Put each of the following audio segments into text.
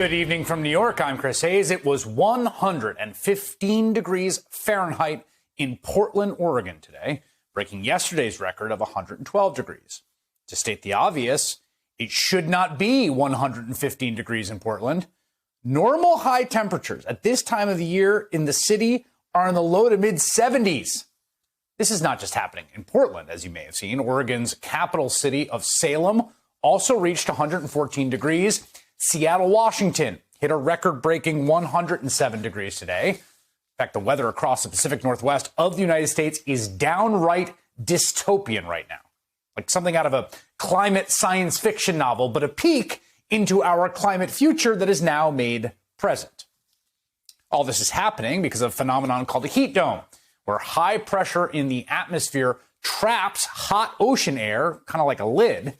Good evening from New York. I'm Chris Hayes. It was 115 degrees Fahrenheit in Portland, Oregon today, breaking yesterday's record of 112 degrees. To state the obvious, it should not be 115 degrees in Portland. Normal high temperatures at this time of the year in the city are in the low to mid 70s. This is not just happening in Portland, as you may have seen. Oregon's capital city of Salem also reached 114 degrees. Seattle, Washington hit a record-breaking 107 degrees today. In fact, the weather across the Pacific Northwest of the United States is downright dystopian right now. Like something out of a climate science fiction novel, but a peek into our climate future that is now made present. All this is happening because of a phenomenon called a heat dome, where high pressure in the atmosphere traps hot ocean air, kind of like a lid.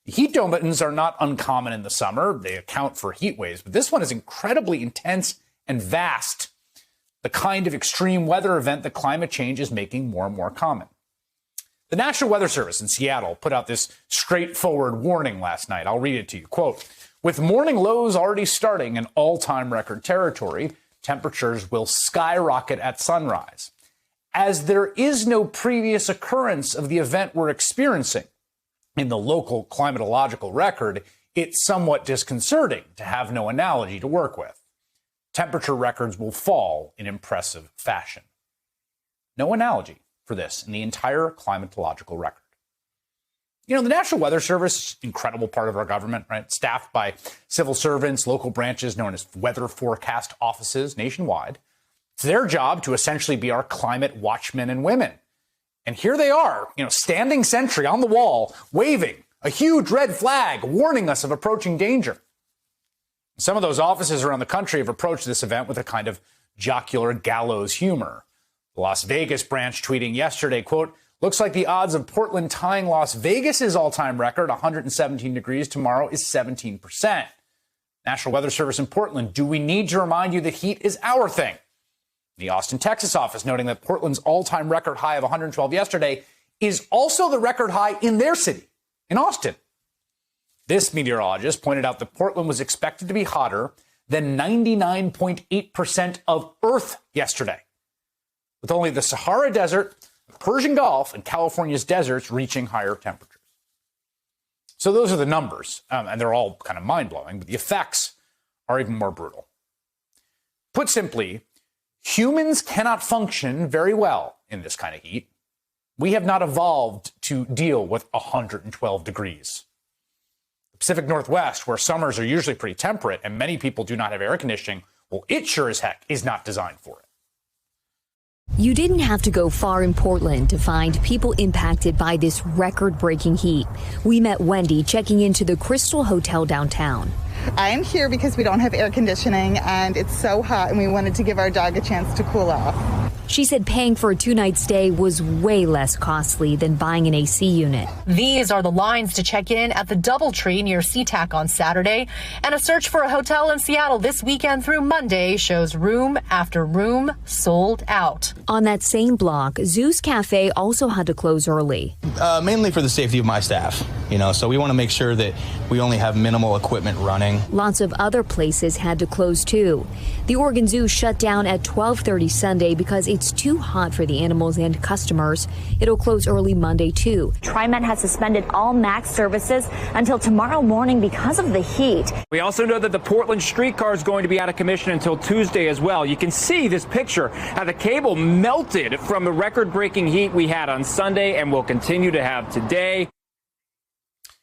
Heat domes are not uncommon in the summer. They account for heat waves, but this one is incredibly intense and vast, the kind of extreme weather event that climate change is making more and more common. The National Weather Service in Seattle put out this straightforward warning last night. I'll read it to you. Quote, with morning lows already starting in all-time record territory, temperatures will skyrocket at sunrise. As there is no previous occurrence of the event we're experiencing in the local climatological record, it's somewhat disconcerting to have no analogy to work with. Temperature records will fall in impressive fashion. No analogy for this in the entire climatological record. You know, the National Weather Service is an incredible part of our government, right? Staffed by civil servants, local branches known as weather forecast offices nationwide. It's their job to essentially be our climate watchmen and women. And here they are, standing sentry on the wall, waving a huge red flag, warning us of approaching danger. Some of those offices around the country have approached this event with a kind of jocular gallows humor. The Las Vegas branch tweeting yesterday, quote, looks like the odds of Portland tying Las Vegas's all-time record, 117 degrees tomorrow, is 17%. National Weather Service in Portland, do we need to remind you that heat is our thing? The Austin, Texas office noting that Portland's all-time record high of 112 yesterday is also the record high in their city, in Austin. This meteorologist pointed out that Portland was expected to be hotter than 99.8% of Earth yesterday, with only the Sahara Desert, the Persian Gulf, and California's deserts reaching higher temperatures. So those are the numbers, and they're all kind of mind-blowing, but the effects are even more brutal. Put simply, humans cannot function very well in this kind of heat. We have not evolved to deal with 112 degrees. The Pacific Northwest, where summers are usually pretty temperate and many people do not have air conditioning, well, it sure as heck is not designed for it. You didn't have to go far in Portland to find people impacted by this record-breaking heat. We met Wendy checking into the Crystal Hotel downtown. I am here because we don't have air conditioning and it's so hot and we wanted to give our dog a chance to cool off. She said paying for a two-night stay was way less costly than buying an AC unit. These are the lines to check in at the DoubleTree near SeaTac on Saturday. And a search for a hotel in Seattle this weekend through Monday shows room after room sold out. On that same block, Zeus Cafe also had to close early. Mainly for the safety of my staff, so we want to make sure that we only have minimal equipment running. Lots of other places had to close too. The Oregon Zoo shut down at 12:30 Sunday because it's too hot for the animals and customers. It'll close early Monday too. TriMet has suspended all MAX services until tomorrow morning because of the heat. We also know that the Portland streetcar is going to be out of commission until Tuesday as well. You can see this picture, how the cable melted from the record-breaking heat we had on Sunday and will continue to have today.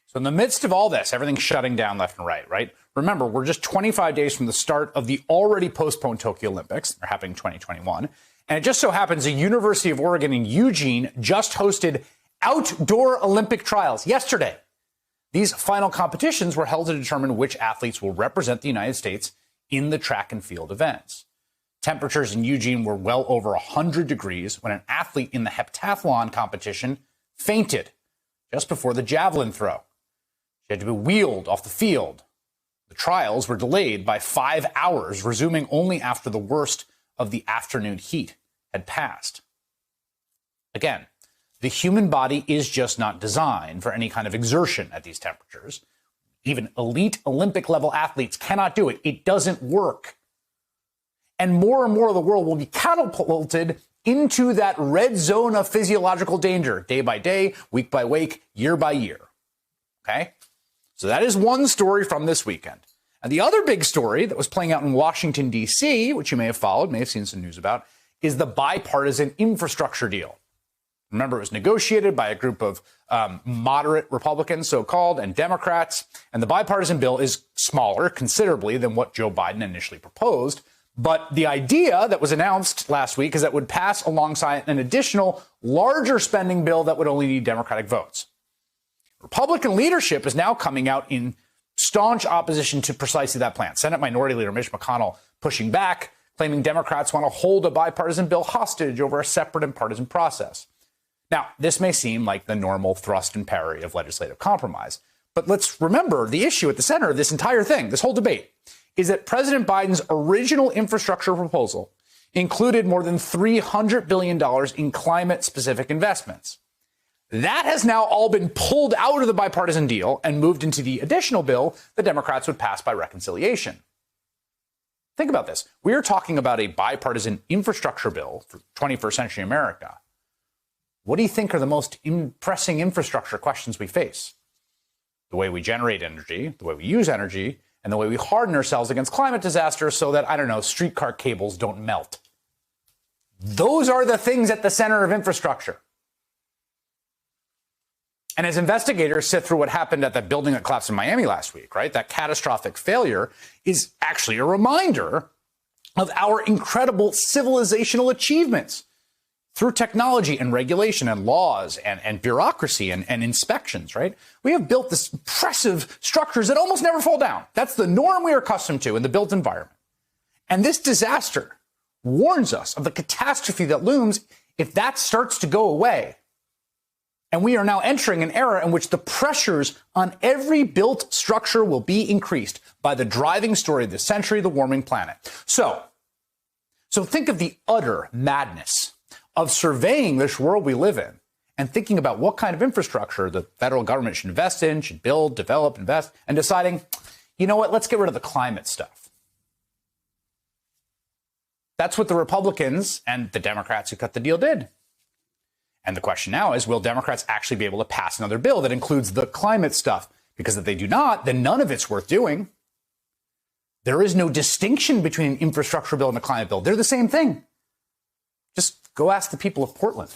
So in the midst of all this, everything's shutting down left and right? Remember, we're just 25 days from the start of the already postponed Tokyo Olympics. They're happening in 2021. And it just so happens the University of Oregon in Eugene just hosted outdoor Olympic trials yesterday. These final competitions were held to determine which athletes will represent the United States in the track and field events. Temperatures in Eugene were well over 100 degrees when an athlete in the heptathlon competition fainted just before the javelin throw. She had to be wheeled off the field. The trials were delayed by 5 hours, resuming only after the worst of the afternoon heat had passed. Again, the human body is just not designed for any kind of exertion at these temperatures. Even elite Olympic level athletes cannot do it. It doesn't work. And more of the world will be catapulted into that red zone of physiological danger day by day, week by week, year by year. Okay? So that is one story from this weekend. And the other big story that was playing out in Washington, D.C., which you may have followed, may have seen some news about, is the bipartisan infrastructure deal. Remember, it was negotiated by a group of moderate Republicans, so-called, and Democrats. And the bipartisan bill is smaller considerably than what Joe Biden initially proposed. But the idea that was announced last week is that it would pass alongside an additional larger spending bill that would only need Democratic votes. Republican leadership is now coming out in staunch opposition to precisely that plan. Senate Minority Leader Mitch McConnell pushing back, claiming Democrats want to hold a bipartisan bill hostage over a separate and partisan process. Now, this may seem like the normal thrust and parry of legislative compromise, but let's remember the issue at the center of this entire thing, this whole debate, is that President Biden's original infrastructure proposal included more than $300 billion in climate-specific investments. That has now all been pulled out of the bipartisan deal and moved into the additional bill the Democrats would pass by reconciliation. Think about this. We are talking about a bipartisan infrastructure bill for 21st century America. What do you think are the most pressing infrastructure questions we face? The way we generate energy, the way we use energy, and the way we harden ourselves against climate disaster so that, I don't know, streetcar cables don't melt. Those are the things at the center of infrastructure. And as investigators sift through what happened at that building that collapsed in Miami last week, right, that catastrophic failure is actually a reminder of our incredible civilizational achievements through technology and regulation and laws and bureaucracy and inspections, right? We have built this impressive structures that almost never fall down. That's the norm we are accustomed to in the built environment. And this disaster warns us of the catastrophe that looms if that starts to go away. And we are now entering an era in which the pressures on every built structure will be increased by the driving story of the century, the warming planet. So think of the utter madness of surveying this world we live in and thinking about what kind of infrastructure the federal government should invest in, should build, develop, invest, and deciding, you know what, let's get rid of the climate stuff. That's what the Republicans and the Democrats who cut the deal did. And the question now is, will Democrats actually be able to pass another bill that includes the climate stuff? Because if they do not, then none of it's worth doing. There is no distinction between an infrastructure bill and a climate bill. They're the same thing. Just go ask the people of Portland.